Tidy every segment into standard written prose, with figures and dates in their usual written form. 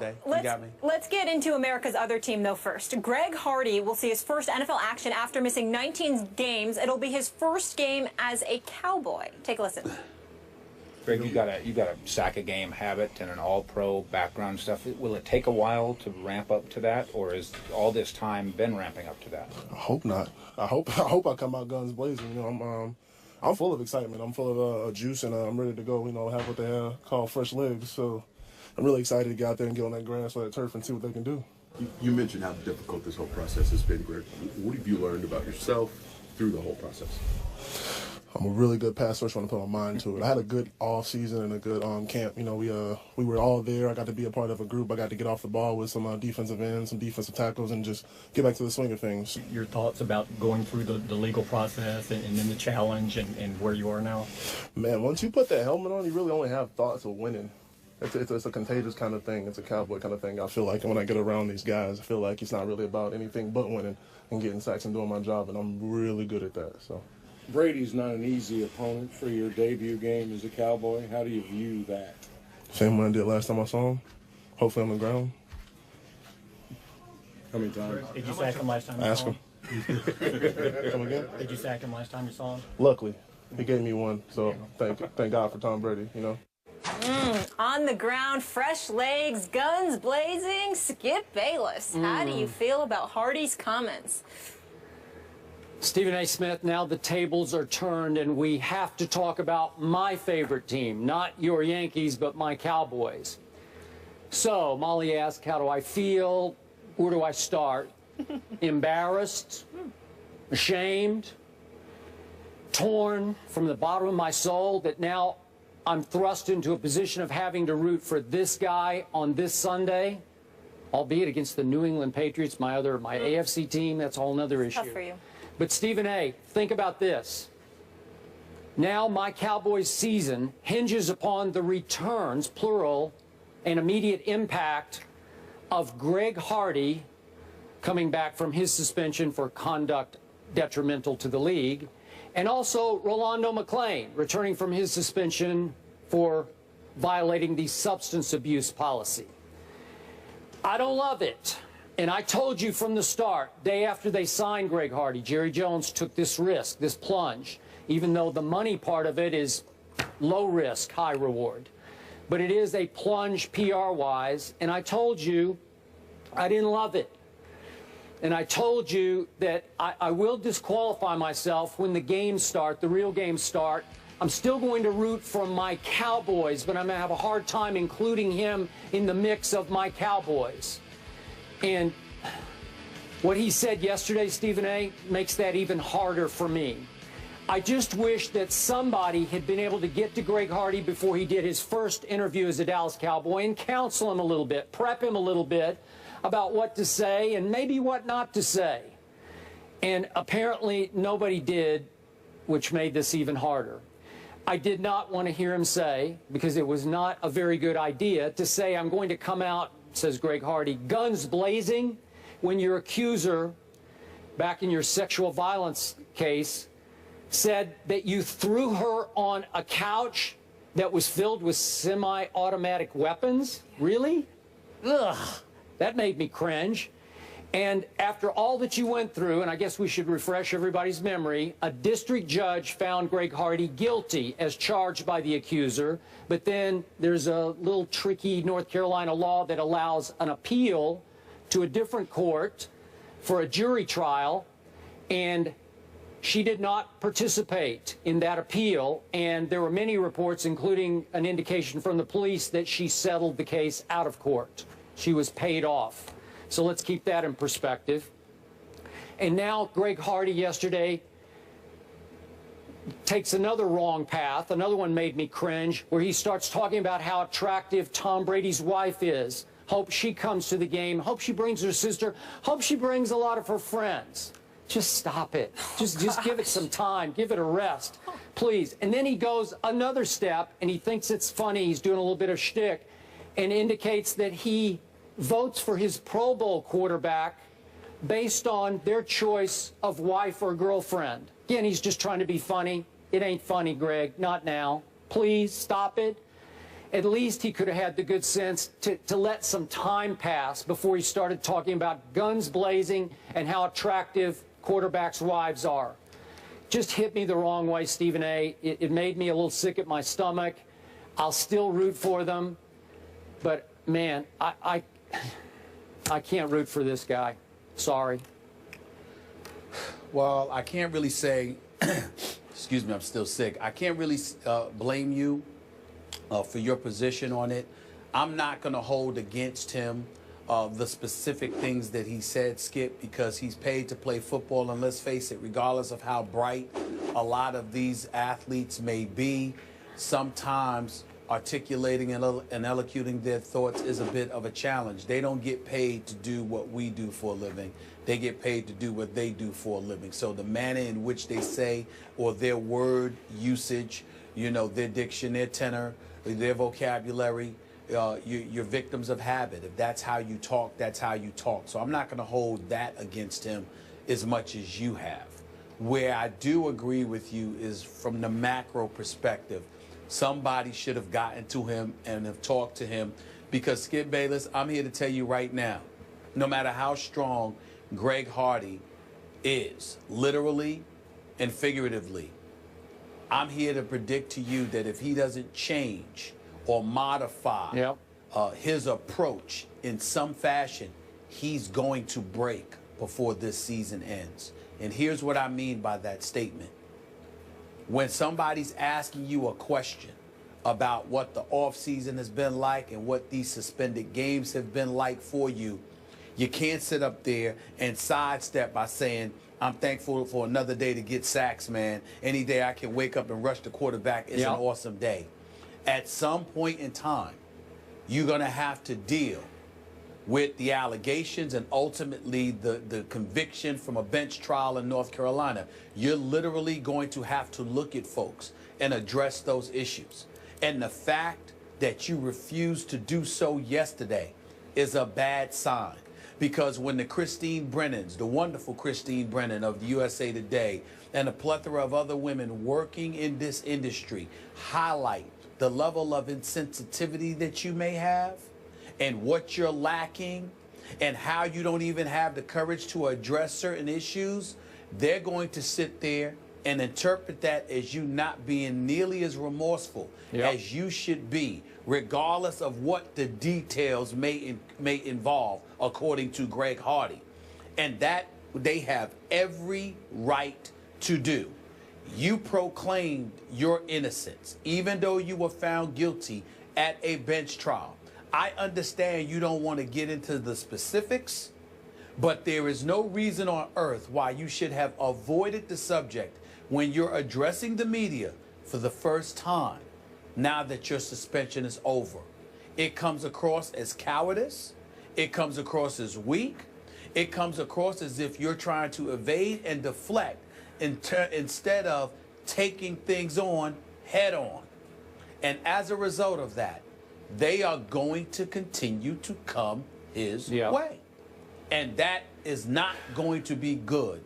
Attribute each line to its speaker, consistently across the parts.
Speaker 1: today. You got me.
Speaker 2: Let's get into America's other team, though, first. Greg Hardy will see his first NFL action after missing 19 games. It'll be his first game as a Cowboy. Take a listen.
Speaker 3: Greg, you got a sack a game habit and an all-pro background stuff. Will it take a while to ramp up to that, or has all this time been ramping up to that?
Speaker 4: I hope not. I hope I come out guns blazing. You know, I'm full of excitement. I'm full of juice, and I'm ready to go. You know, have what they call fresh legs. So I'm really excited to get out there and get on that grass, or that turf, and see what they can do.
Speaker 5: You mentioned how difficult this whole process has been, Greg. What have you learned about yourself through the whole process?
Speaker 4: I'm a really good pass rusher when I put my mind to it. I had a good off season and a good camp. You know, we were all there. I got to be a part of a group. I got to get off the ball with some defensive ends, some defensive tackles, and just get back to the swing of things.
Speaker 6: Your thoughts about going through the legal process and then the challenge and where you are now?
Speaker 4: Man, once you put that helmet on, you really only have thoughts of winning. It's a contagious kind of thing. It's a cowboy kind of thing. I feel like when I get around these guys, I feel like it's not really about anything but winning and getting sacks and doing my job, and I'm really good at that. So.
Speaker 7: Brady's not an easy opponent for your debut game as a Cowboy. How do you view that?
Speaker 4: Same one I did last time I saw him. Hopefully on the ground.
Speaker 7: How many times?
Speaker 6: Did you sack him last time you
Speaker 4: Ask
Speaker 6: saw
Speaker 4: him.
Speaker 6: him?
Speaker 4: Come again?
Speaker 6: Did you sack him last time you saw him?
Speaker 4: Luckily, he gave me one. So thank God for Tom Brady, you know.
Speaker 2: On the ground, fresh legs, guns blazing, Skip Bayless. How do you feel about Hardy's comments?
Speaker 8: Stephen A. Smith, now the tables are turned, and we have to talk about my favorite team, not your Yankees, but my Cowboys. So, Molly asked, how do I feel? Where do I start? Embarrassed? Ashamed? Torn from the bottom of my soul that now I'm thrust into a position of having to root for this guy on this Sunday, albeit against the New England Patriots, my AFC team. That's a whole other issue.
Speaker 2: Tough for you.
Speaker 8: But Stephen A., think about this. Now my Cowboys season hinges upon the returns, plural, and immediate impact of Greg Hardy coming back from his suspension for conduct detrimental to the league, and also Rolando McClain returning from his suspension for violating the substance abuse policy. I don't love it. And I told you from the start, day after they signed Greg Hardy, Jerry Jones took this risk, this plunge, even though the money part of it is low risk, high reward. But it is a plunge PR-wise, and I told you I didn't love it. And I told you that I will disqualify myself when the games start, the real games start. I'm still going to root for my Cowboys, but I'm going to have a hard time including him in the mix of my Cowboys. And what he said yesterday, Stephen A., makes that even harder for me. I just wish that somebody had been able to get to Greg Hardy before he did his first interview as a Dallas Cowboy and counsel him a little bit, prep him a little bit about what to say and maybe what not to say. And apparently nobody did, which made this even harder. I did not want to hear him say, because it was not a very good idea, to say I'm going to come out, says Greg Hardy, guns blazing, when your accuser, back in your sexual violence case, said that you threw her on a couch that was filled with semi-automatic weapons? Really? Ugh, that made me cringe. And after all that you went through, and I guess we should refresh everybody's memory, a district judge found Greg Hardy guilty as charged by the accuser, but then there's a little tricky North Carolina law that allows an appeal to a different court for a jury trial, and she did not participate in that appeal, and there were many reports, including an indication from the police, that she settled the case out of court. She was paid off. So let's keep that in perspective. And now Greg Hardy yesterday takes another wrong path. Another one made me cringe, where he starts talking about how attractive Tom Brady's wife is. Hope she comes to the game. Hope she brings her sister. Hope she brings a lot of her friends. Just stop it. Just give it some time. Give it a rest, please. And then he goes another step, and he thinks it's funny. He's doing a little bit of shtick, and indicates that he votes for his Pro Bowl quarterback based on their choice of wife or girlfriend. Again, he's just trying to be funny. It ain't funny, Greg. Not now. Please stop it. at least he could have had the good sense to let some time pass before he started talking about guns blazing and how attractive quarterbacks' wives are. Just hit me the wrong way, Stephen A. It made me a little sick at my stomach. I'll still root for them, but man, I can't root for this guy. Sorry.
Speaker 1: Well, I can't really say, excuse me, I'm still sick. I can't really blame you for your position on it. I'm not going to hold against him the specific things that he said, Skip, because he's paid to play football. And let's face it, regardless of how bright a lot of these athletes may be, sometimes articulating and elocuting their thoughts is a bit of a challenge. They don't get paid to do what we do for a living. They get paid to do what they do for a living. So the manner in which they say, or their word usage, you know, their diction, their tenor, their vocabulary, you're victims of habit. If that's how you talk, that's how you talk. So I'm not going to hold that against him as much as you have. Where I do agree with you is from the macro perspective. Somebody should have gotten to him and have talked to him, because Skip Bayless, I'm here to tell you right now, no matter how strong Greg Hardy is, literally and figuratively, I'm here to predict to you that if he doesn't change or modify his approach in some fashion, he's going to break before this season ends. And here's what I mean by that statement. When somebody's asking you a question about what the offseason has been like and what these suspended games have been like for you, you can't sit up there and sidestep by saying, I'm thankful for another day to get sacks, man. Any day I can wake up and rush the quarterback is an awesome day. At some point in time, you're going to have to deal with the allegations and ultimately the conviction from a bench trial in North Carolina. You're literally going to have to look at folks and address those issues. And the fact that you refused to do so yesterday is a bad sign. Because when the Christine Brennans, the wonderful Christine Brennan of the USA Today, and a plethora of other women working in this industry highlight the level of insensitivity that you may have and what you're lacking and how you don't even have the courage to address certain issues, they're going to sit there and interpret that as you not being nearly as remorseful as you should be, regardless of what the details may involve, according to Greg Hardy. And that they have every right to do. You proclaimed your innocence, even though you were found guilty at a bench trial. I understand you don't want to get into the specifics, but there is no reason on earth why you should have avoided the subject when you're addressing the media for the first time now that your suspension is over. It comes across as cowardice. It comes across as weak. It comes across as if you're trying to evade and deflect instead of taking things on head on. And as a result of that, they are going to continue to come his way. And that is not going to be good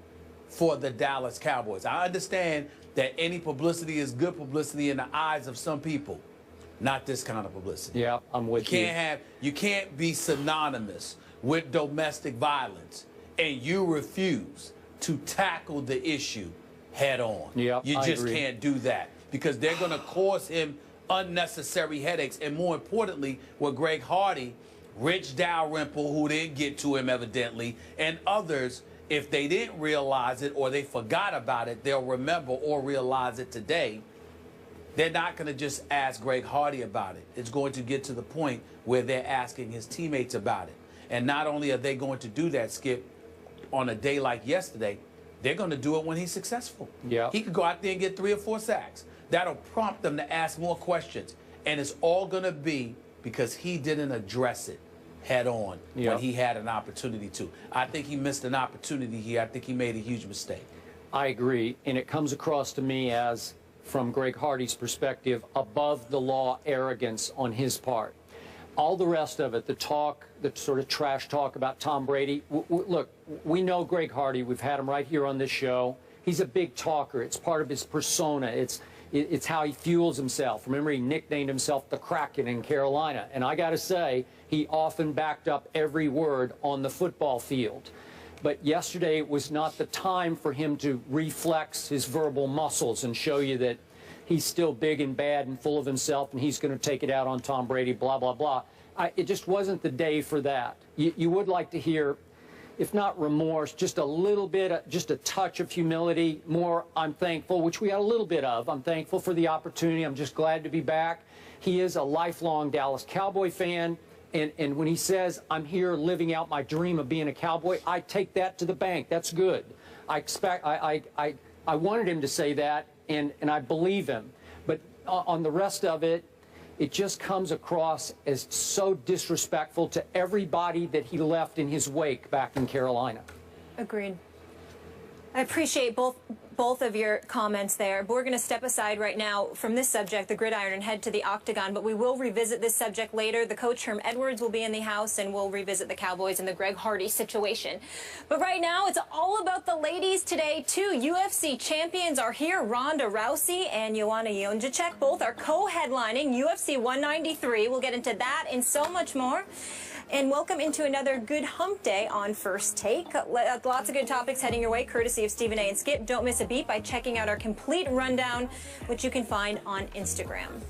Speaker 1: for the Dallas Cowboys. I understand that any publicity is good publicity in the eyes of some people. Not this kind of publicity.
Speaker 8: Yeah, I'm with you.
Speaker 1: You can't be synonymous with domestic violence and you refuse to tackle the issue head on.
Speaker 8: Yeah,
Speaker 1: you just can't do that because they're going to cause him unnecessary headaches. And more importantly, with Greg Hardy, Rich Dalrymple, who didn't get to him evidently, and others, if they didn't realize it or they forgot about it, they'll remember or realize it today. They're not going to just ask Greg Hardy about it. It's going to get to the point where they're asking his teammates about it. And not only are they going to do that, Skip, on a day like yesterday, they're going to do it when he's successful.
Speaker 8: Yeah.
Speaker 1: He could go out there and get 3 or 4 sacks. That'll prompt them to ask more questions. And it's all going to be because he didn't address it head on when he had an opportunity to. I think he missed an opportunity here. I think he made a huge mistake.
Speaker 8: I agree. And it comes across to me as, from Greg Hardy's perspective, above the law arrogance on his part. All the rest of it, the talk, the sort of trash talk about Tom Brady. Look, we know Greg Hardy. We've had him right here on this show. He's a big talker. It's part of his persona. It's how he fuels himself. Remember, he nicknamed himself the Kraken in Carolina. And I got to say, he often backed up every word on the football field. But yesterday was not the time for him to reflex his verbal muscles and show you that he's still big and bad and full of himself and he's going to take it out on Tom Brady, blah, blah, blah. It just wasn't the day for that. You would like to hear, if not remorse, just a little bit, just a touch of humility, more I'm thankful, which we had a little bit of. I'm thankful for the opportunity. I'm just glad to be back. He is a lifelong Dallas Cowboy fan. And when he says, I'm here living out my dream of being a Cowboy, I take that to the bank. That's good. I wanted him to say that, and I believe him. But on the rest of it, it just comes across as so disrespectful to everybody that he left in his wake back in Carolina.
Speaker 2: Agreed. I appreciate both of your comments there. But we're going to step aside right now from this subject, the gridiron, and head to the octagon. But we will revisit this subject later. The coach, Herm Edwards, will be in the house, and we'll revisit the Cowboys and the Greg Hardy situation. But right now, it's all about the ladies today, too. UFC champions are here. Ronda Rousey and Joanna Jędrzejczyk both are co-headlining UFC 193. We'll get into that and so much more. And welcome into another good hump day on First Take. Lots of good topics heading your way, courtesy of Stephen A. and Skip. Don't miss a beat by checking out our complete rundown, which you can find on Instagram.